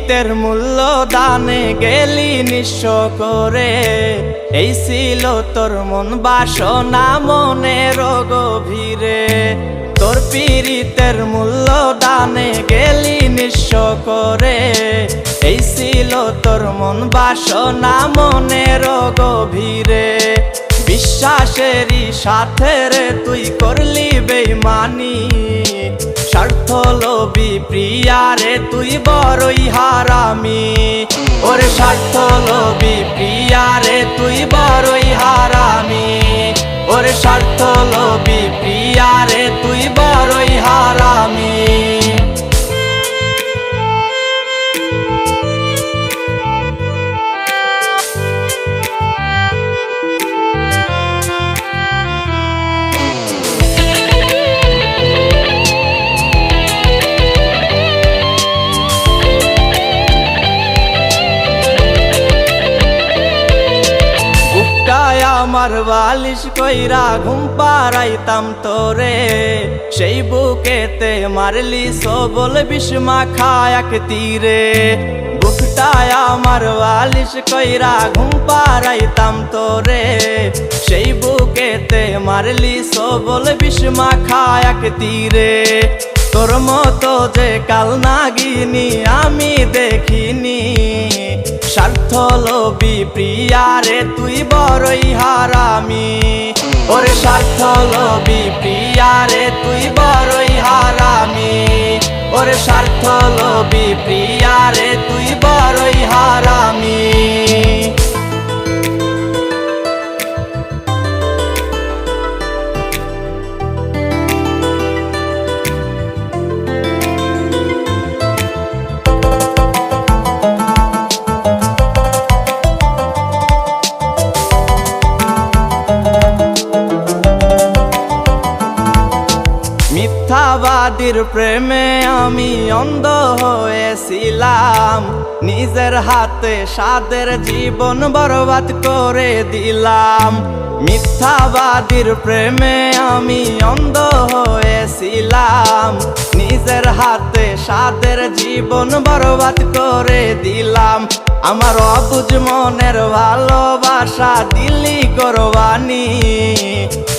পীড়িতের মূল্য দানে গেলি নিঃস্ব করে। এই ছিল তোর মন বাসনা মনের গভীরে। তোর পীড়িতের মূল্য দানে গেলি নিঃস্ব করে। এই ছিল তোর মন বাসনা মনের গভীরে। বিশ্বাসেরই সাথে রে তুই করলি বেইমানি। স্বার্থ লোভী প্রিয়া রে তুই বড়ই হারামি। ওরে স্বার্থ লোভী প্রিয়া রে তুই বড়ই হারামি। ওরে স্বার্থ লোভী প্রিয়া রে তুই বড়ই হারামি। আমার বালিশ কইরা ঘুম পাড়াইতাম তোরে। সেই বুকেতে মারলি সবল বিষ মাখা এক তীরে। বুকটায় আমার বালিশ কইরা ঘুম পাড়াইতাম তোরে। সেই বুকেতে মারলি সবল বিষ মাখা এক তীরে। তোর মতো যে কাল নাগিনি আমি দেখিনি। স্বার্থ লোভী প্রিয়া রে তুই বড়ই হারামি। ওরে স্বার্থ লোভী প্রিয়া রে তুই বড়ই হারামি। ওরে স্বার্থ লোভী প্রিয়া রে তুই বড়ই হারামি। মিথ্যাবাদীর প্রেমে আমি অন্ধ হয়েছিলাম। নিজের হাতে সাদের জীবন বরবাদ করে দিলাম। মিথ্যাবাদীর প্রেমে আমি অন্ধ হয়েছিলাম। নিজের হাতে সাদের জীবন বরবাদ করে দিলাম। আমার অবুঝ মনের ভালোবাসা দিলি কোরবানি।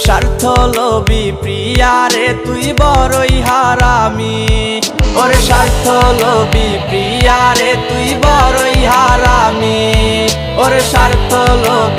স্বার্থ লোভী প্রিয়া রে তুই বড়ই হারামি। ওরে স্বার্থ লোভী প্রিয়া রে তুই বড়ই হারামি। ওরে স্বার্থ লোভী